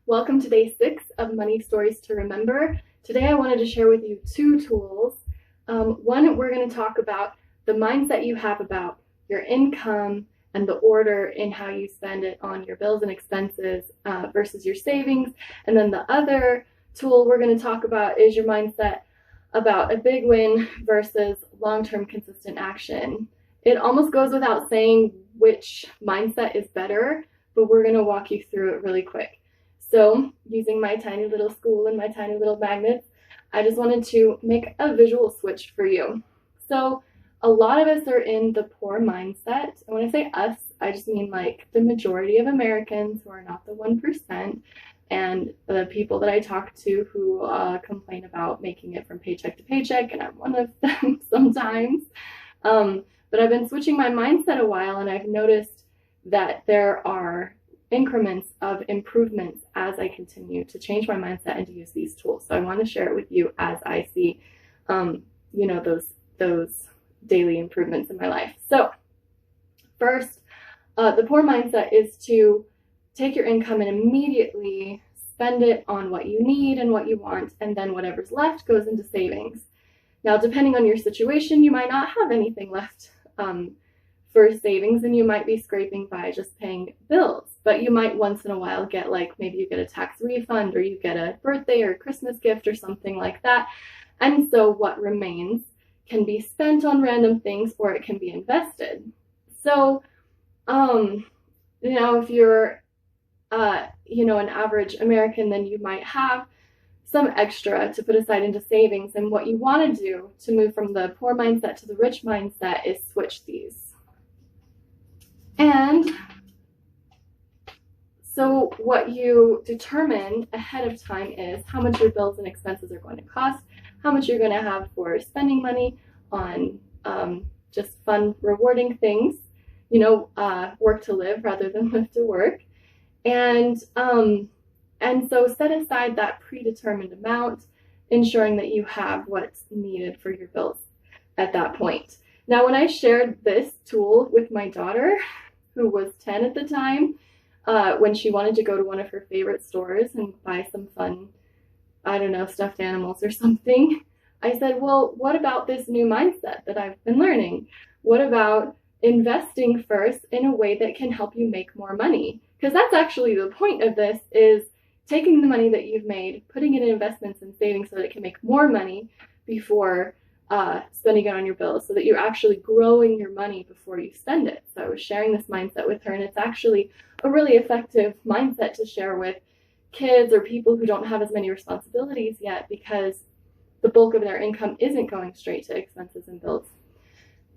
Welcome to day 6 of Money Stories to Remember. Today I wanted to share with you 2 tools. One, we're going to talk about the mindset you have about your income and the order in how you spend it on your bills and expenses versus your savings. And then the other tool we're going to talk about is your mindset about a big win versus long-term consistent action. It almost goes without saying which mindset is better, but we're going to walk you through it really quick. So, using my tiny little school and my tiny little magnets, I just wanted to make a visual switch for you. So, a lot of us are in the poor mindset. And when I say us, I just mean like the majority of Americans who are not the 1%, and the people that I talk to who complain about making it from paycheck to paycheck, and I'm one of them sometimes. But I've been switching my mindset a while, and I've noticed that there are increments of improvements as I continue to change my mindset and to use these tools. So I want to share it with you as I see, those daily improvements in my life. So first, the poor mindset is to take your income and immediately spend it on what you need and what you want, and then whatever's left goes into savings. Now, depending on your situation, you might not have anything left for savings, and you might be scraping by just paying bills. But you might once in a while get, like, maybe you get a tax refund, or you get a birthday or Christmas gift or something like that. And so what remains can be spent on random things, or it can be invested. So, if you're, an average American, then you might have some extra to put aside into savings. And what you want to do to move from the poor mindset to the rich mindset is switch these. And so what you determine ahead of time is how much your bills and expenses are going to cost, how much you're going to have for spending money on just fun, rewarding things, work to live rather than live to work. And so set aside that predetermined amount, ensuring that you have what's needed for your bills at that point. Now, when I shared this tool with my daughter, who was 10 at the time, when she wanted to go to one of her favorite stores and buy some fun, stuffed animals or something, I said, well, what about this new mindset that I've been learning? What about investing first in a way that can help you make more money? Because that's actually the point of this, is taking the money that you've made, putting it in investments and savings so that it can make more money before spending it on your bills, so that you're actually growing your money before you spend it. So I was sharing this mindset with her, and it's actually a really effective mindset to share with kids or people who don't have as many responsibilities yet, because the bulk of their income isn't going straight to expenses and bills.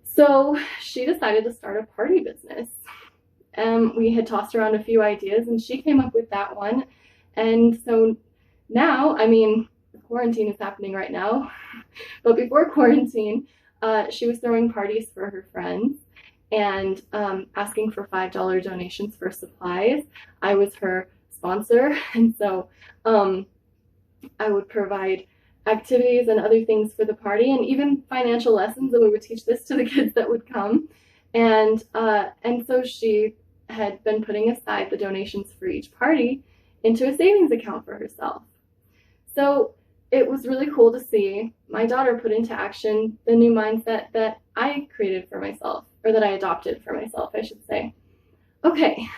So she decided to start a party business. We had tossed around a few ideas, and she came up with that one. And so now, quarantine is happening right now, but before quarantine, she was throwing parties for her friends and asking for $5 donations for supplies. I was her sponsor, and so I would provide activities and other things for the party, and even financial lessons, and we would teach this to the kids that would come. And so she had been putting aside the donations for each party into a savings account for herself. So it was really cool to see my daughter put into action the new mindset that I created for myself, or that I adopted for myself, I should say. Okay,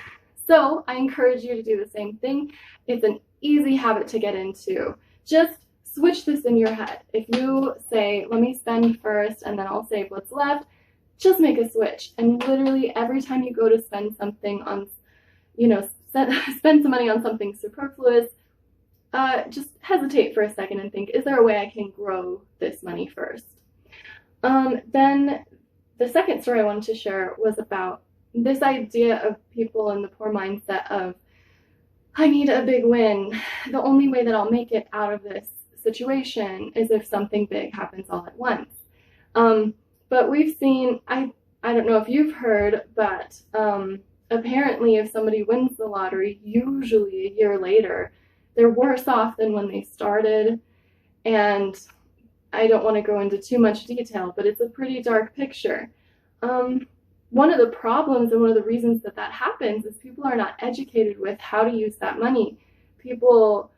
so I encourage you to do the same thing. It's an easy habit to get into. Just switch this in your head. If you say, let me spend first and then I'll save what's left, just make a switch. And literally every time you go to spend something on, spend some money on something superfluous, just hesitate for a second and think, is there a way I can grow this money first? Then the second story I wanted to share was about this idea of people in the poor mindset of, I need a big win. The only way that I'll make it out of this situation is if something big happens all at once. But we've seen, I don't know if you've heard, but apparently if somebody wins the lottery, usually a year later, they're worse off than when they started. And I don't want to go into too much detail, but it's a pretty dark picture. One of the problems and one of the reasons that happens is people are not educated with how to use that money. people,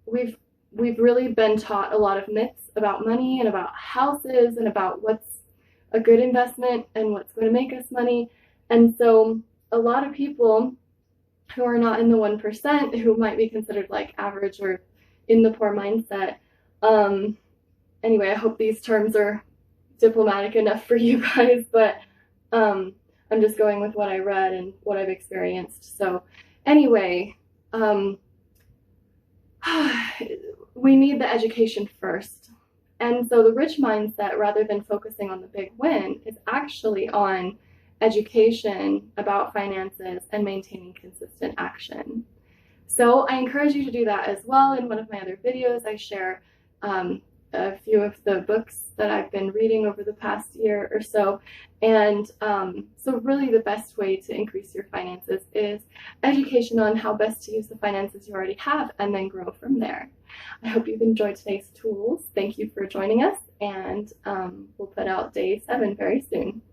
we've really been taught a lot of myths about money and about houses and about what's a good investment and what's going to make us money. And so a lot of people who are not in the 1%, who might be considered like average or in the poor mindset, anyway, I hope these terms are diplomatic enough for you guys, but I'm just going with what I read and what I've experienced. So anyway, we need the education first. And so the rich mindset, rather than focusing on the big win, is actually on education about finances and maintaining consistent action. So I encourage you to do that as well. In one of my other videos, I share a few of the books that I've been reading over the past year or so. And so really the best way to increase your finances is education on how best to use the finances you already have and then grow from there. I hope you've enjoyed today's tools. Thank you for joining us, and we'll put out day 7 very soon.